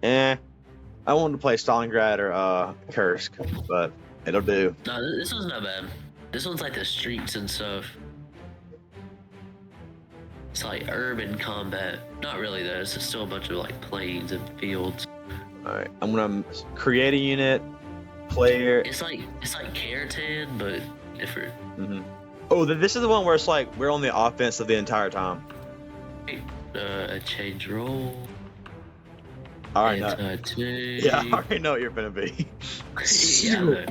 Eh, I wanted to play Stalingrad or Kursk, but it'll do. No, this one's not bad. This one's like the streets and stuff. It's like urban combat. Not really though. It's still a bunch of like plains and fields. All right, I'm gonna create a unit, player. It's like Caratan, but different. Oh, this is the one where it's like we're on the offensive the entire time. A change role. All right, yeah, I already know what you're gonna be. Yeah,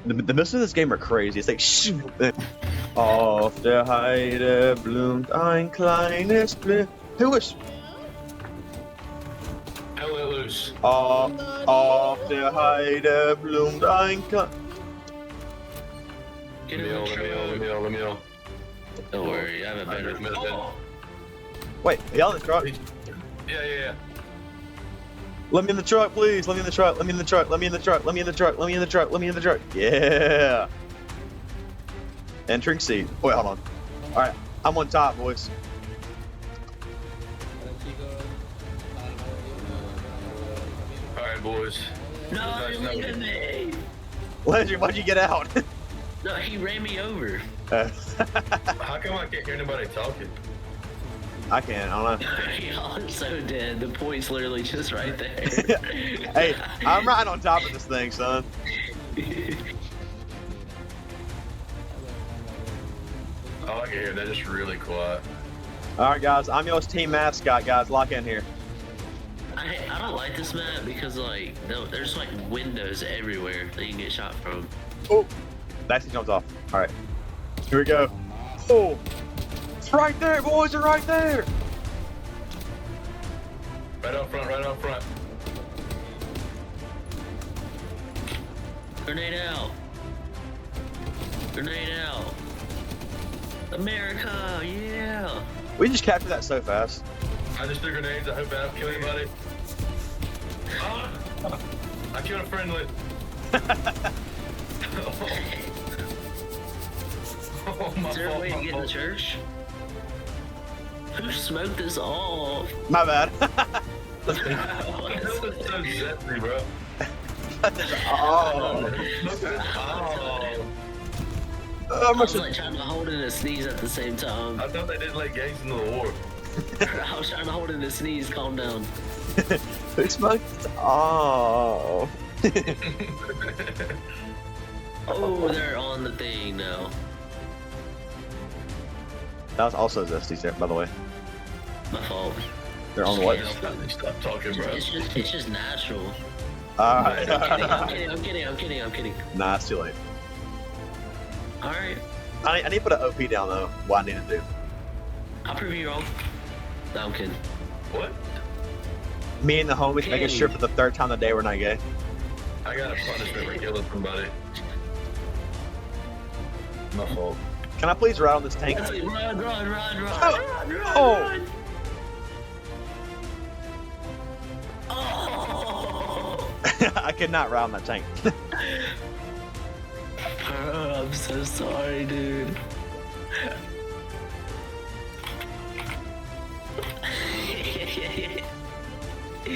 The missiles in this game are crazy. It's like shoot. Auf der Heide bloomt ein kleines Blüm. Who is? Hell let loose. Auf der Heide bloomt ein kleines. Get in the truck. Don't worry, I have a better. Oh. Wait, y'all in the truck? Yeah. Let me in the truck, please. Let me in the truck. Let me in the truck. Let me in the truck. Let me in the truck. Let me in the truck. Let me in the truck. Yeah. Entering seat. Wait, hold on. All right, I'm on top, boys. All right, boys. No, you're leaving me. Legend, why'd you get out? No, he ran me over. How come I can't hear anybody talking? I can't. I don't know. Y'all are so dead. The point's literally just right there. Hey, I'm right on top of this thing, son. All I can hear, they're just really quiet. All right, guys. I'm your team mascot, guys. Lock in here. I don't like this map because like there's like windows everywhere that you can get shot from. Oh, that's jumps off. All right, here we go. Oh, it's right there, boys. They're right there. Right up front, right up front. Grenade out. Grenade out. America, yeah. We just captured that so fast. I just threw grenades. I hope I don't kill anybody. Oh, I killed a friendly. Oh, my Is there a way to fault, get in the church? Who smoked this off? My bad. That was so zesty, bro. Oh. I was like trying to hold in a sneeze at the same time. I thought they didn't let gangs into the war. I was trying to hold in a sneeze. Calm down. Who smoked? Oh. Oh, they're on the thing now. That was also Zesty there, by the way. My fault. They're on what? Stop talking, bro. It's just natural. Alright. I'm kidding. Nah, it's too late. Alright. I need to put an OP down, though. What I need to do. I'll prove you wrong. No, I'm kidding. What? Me and the homies making Kenny. sure for the third time today we're not gay. I got a punishment for killing somebody. My fault. Can I please ride on this tank? Run. Oh. Oh. I cannot ride on that tank. I'm so sorry, dude.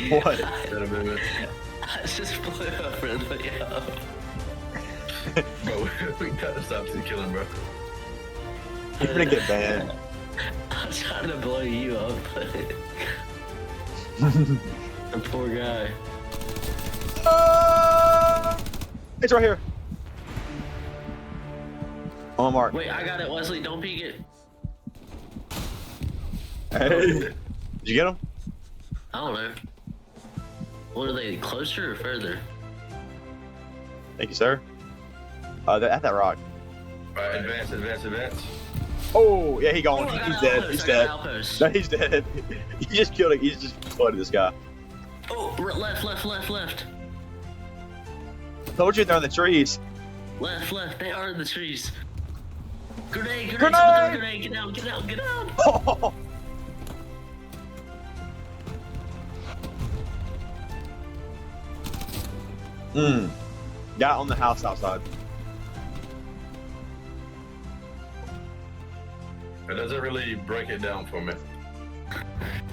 What? I just blew a friendly up. Bro, we gotta stop the killing, bro. You're gonna get banned. I'm trying to blow you up, but the poor guy. It's right here. On mark. Wait, I got it, Wesley. Don't peek it. Hey. Did you get him? I don't know. What are they, closer or further? Thank you, sir. They're at that rock. Alright, advance. Oh, yeah, he gone. Oh, I got He's an dead. outpost, He's I got an dead. outpost. No, he's dead. He just killed him. He's just flooded this guy. Oh, left. Told you they're in the trees. Left. They are in the trees. Grenade! Grenade! Someone throw a grenade! Get out! Oh. Got on the house outside. It doesn't really break it down for me.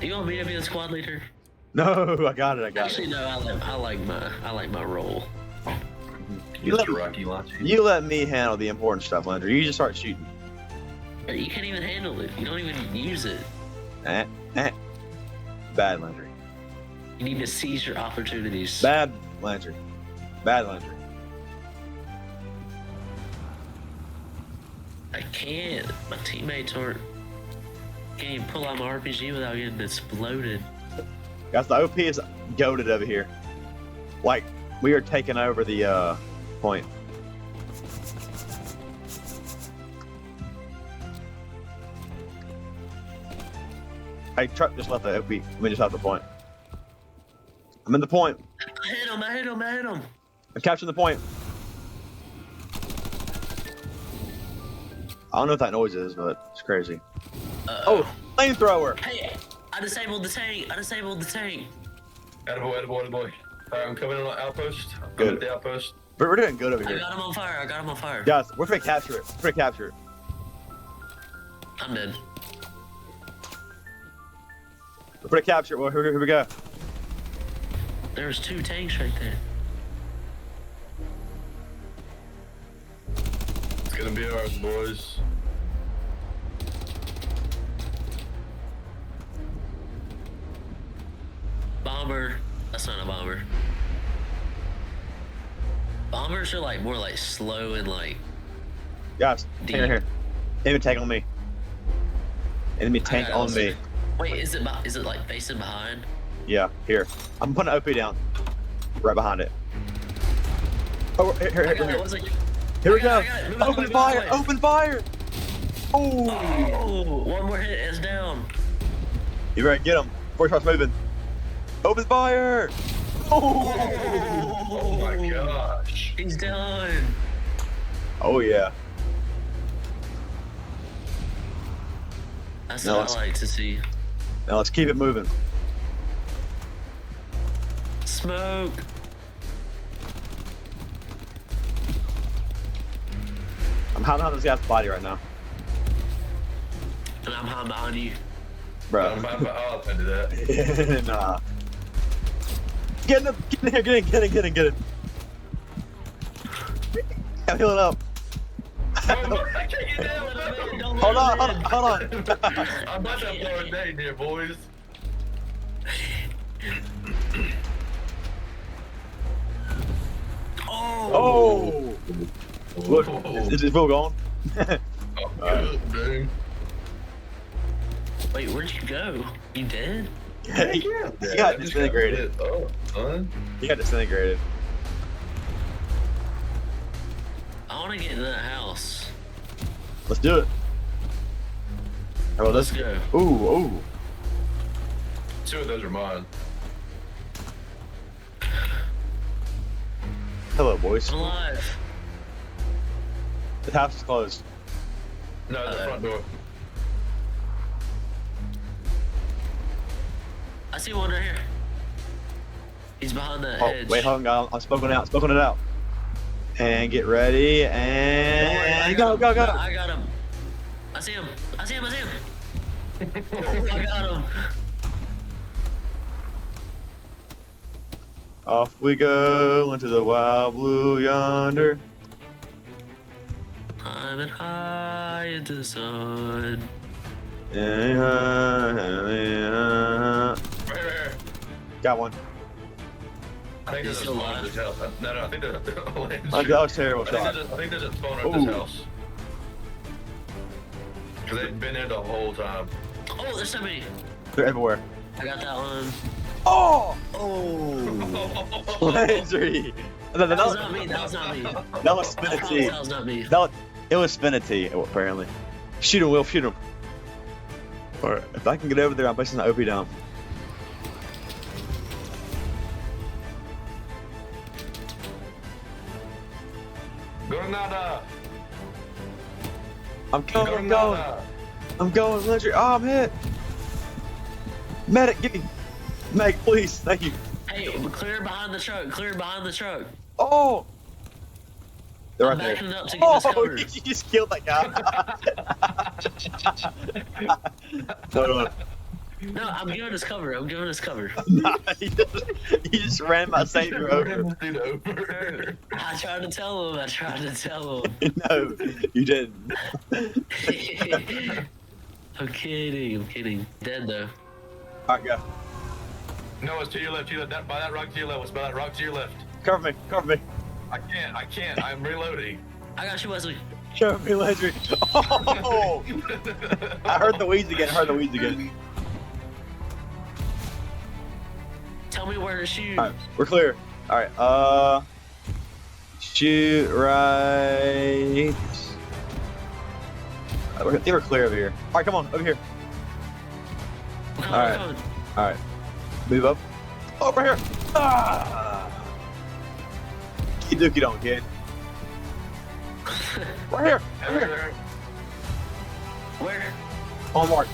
Do you want me to be the squad leader? No, I got it. I got Actually, it. no. I like my role. Mr. Rocky Launcher. You let me handle the important stuff, Landry. You just start shooting. You can't even handle it. You don't even use it. Bad, Landry. You need to seize your opportunities. Bad, Landry. Bad, Landry. I can't. My teammates aren't. Can't even pull out my RPG without getting exploded. Guys, the OP is goated over here. Like, we are taking over the point. Hey, truck just left the OP. We just left the point. I'm in the point. I hit him. I hit him. I hit him. I'm capturing the point. I don't know what that noise is, but it's crazy. Oh, flamethrower! Hey, I disabled the tank. I disabled the tank. Attaboy, attaboy, attaboy. Alright, I'm coming on the outpost. I'm Good. at the outpost. But we're doing good over I here. got him on fire. I got him on fire. Guys, we're gonna capture it. We're gonna capture it. I'm dead. We're gonna capture it. Well, here we go. There's 2 tanks right there. It's gonna be ours, boys. Bomber. That's not a bomber. Bombers are like more like slow and like. Guys, Deep. here. Enemy tank on me. Enemy tank I got on it. me. Wait, is it like facing behind? Yeah, here. I'm putting an OP down. Right behind it. Oh, here. I got it. What's it? Here we go. I got it. Move out Open the way, fire! move out the way. Open fire! Oh! Oh, one more hit is down. You better get him before he starts moving. Open fire! Oh! Oh my gosh. He's done. Oh yeah. That's No, what I like to see. Now let's keep it moving. Smoke. I'm hiding on this guy's body right now. And I'm hiding behind you. Bro. I'll attend to that. Nah. Get in here, get in. I'm healing up. I can't get down. Don't Hold let on. him I'm about to blow a day here, boys. Oh! Look, is it full gone? Oh, good, dude. Wait, where'd you go? You dead? He got disintegrated. Oh, son. He got disintegrated. I want to get in that house. Let's do it. Oh, Let's go. Ooh. 2 of those are mine. Hello, boys. I'm alive. The house is closed. No, the front door. I see one right here. He's behind that Oh, hedge. wait, hold on. I'm spoken it out. And get ready, and go. I got him. I see him. I see him. I got him. Off we go into the wild blue yonder. Climbing high into the sun. Right here. Got one. I think there's a He's still spawn at alive. this house. No, I think there's Oh, that was a terrible shot. I think there's a spawn at Ooh. this house. Because they've been there the whole time. Oh, there's somebody. They're everywhere. I got that one. Oh! Oh. Landry! That was not me. That was not me. That was I promise Spinity. that was not me. It was Spinity, apparently. Shoot him, Will. Shoot him. Alright, if I can get over there, I'm placing the OP down. Granada! I'm going, Granada! I'm going, Landry. Oh, I'm hit. Medic, give me. Meg, please. Thank you. Hey, clear behind the truck. Clear behind the truck. Oh! They're I'm right backing there. up to get this Oh, cover. you just killed that guy. Hold on. No, I'm giving us cover. I'm giving us cover. Nah, you just ran my savior over. Dude, over. I tried to tell him. I tried to tell him. No, you didn't. I'm kidding. I'm kidding. Dead though. Alright, go. No, it's to your left. To your left. By that rock to your left. It's by that rock to your left. Cover me, cover me. I can't. I'm reloading. I got you, Wesley. Cover me, Landry. Oh! I heard the weeds again, Tell me where to shoot. Alright, we're clear. Alright, shoot right. I think we're clear over here. Alright, come on, over here. I'm coming, Alright. I'm coming. Alright. Move up. Over here! Ah! You dookie don't, kid. Right here! Right here! Where? On mark.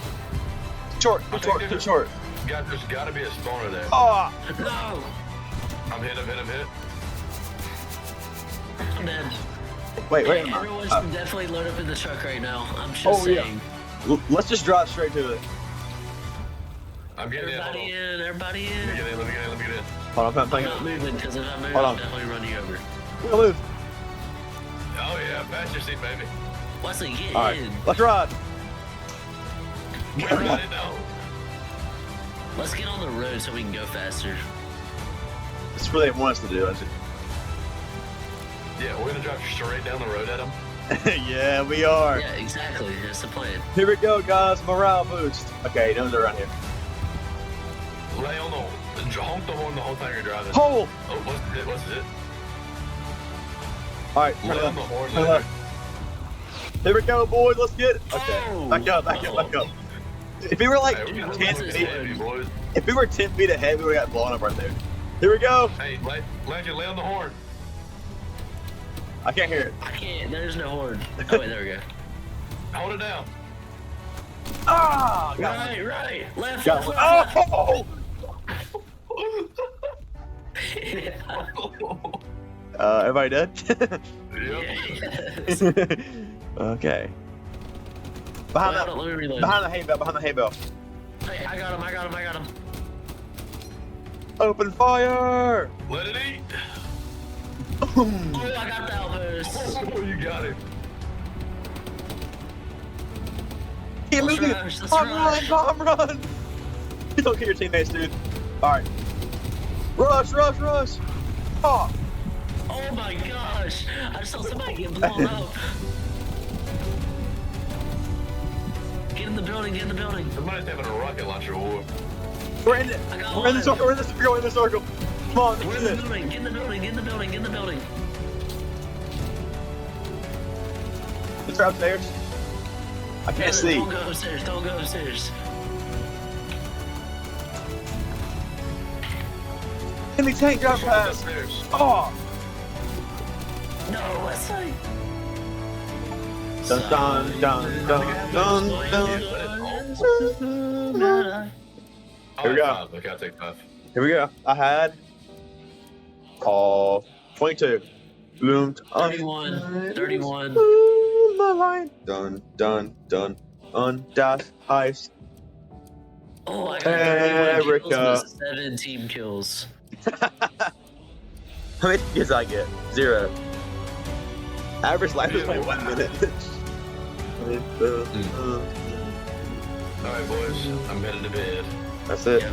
Short, too short, too short. There's gotta be a spawner there. Ah! No! I'm hit. I'm dead. Wait, wait. Everyone should definitely load up in the truck right now. I'm just saying. Let's just drive straight to it. I'm getting in. Hold on. Everybody Let me in. get in. Let me get in. Hold on, I'm I'm playing. not moving, because if I move, Hold I'll on. definitely run you over. We'll move. Oh yeah, pass your seat, baby. Wesley, get Alright, in. let's ride. I already know. Let's get on the road so we can go faster. That's what they want us to do, isn't Yeah, we're gonna drive straight down the road at him. it? Yeah, we are. Yeah, exactly. That's the plan. Here we go, guys. Morale boost. Okay, no one's around here. Lay on the honk the horn the whole time you're driving. Hold! Oh, what's it? Alright, turn Lay on left. the horn. Turn left. Here we go, boys. Let's get it. Okay, Oh. back up. If we were like Hey, we got 10 this feet, baby, boys. if we were 10 feet ahead, we would have got blown up right there. Here we go. Hey, Landry, lay on the horn. I can't hear it. I can't. There's no horn. Oh, wait, there we go. Hold it down. Ah! Got Right, right. Left, Got left, one. left. Everybody dead? Yep. Yes. Okay. Wait, Behind hold on, let me reload. behind the hay bale. Hey, I got him. Open fire! Let it eat. Oh, I got the outpost. Oh, you got it. Keep Let's moving! rush, let's Bomb rush. run! You don't kill your teammates, dude. Alright. Rush! Oh! Oh my gosh. I just saw somebody get blown up. Get in the building. Somebody's having a rocket launcher war. We're in it! I got We're in the one. circle! We're in the circle! Come on, We're this in is the it! building. Get in the building. Let's try upstairs. I can't see. Don't go upstairs. Enemy tank drop pass! Upstairs. Oh! No, Wesley. Dun dun dun dun dun dun. Here we go. Okay, I'll take 5. Here we go. I had 22. Bloomed. 31. My line. Dun dun dun. Das heist. Oh, I got Erica. 31 kills with 7 team kills. How many kills I get? 0. Average life is like 1 minute. Alright, boys. I'm headed to bed. That's it. Yeah.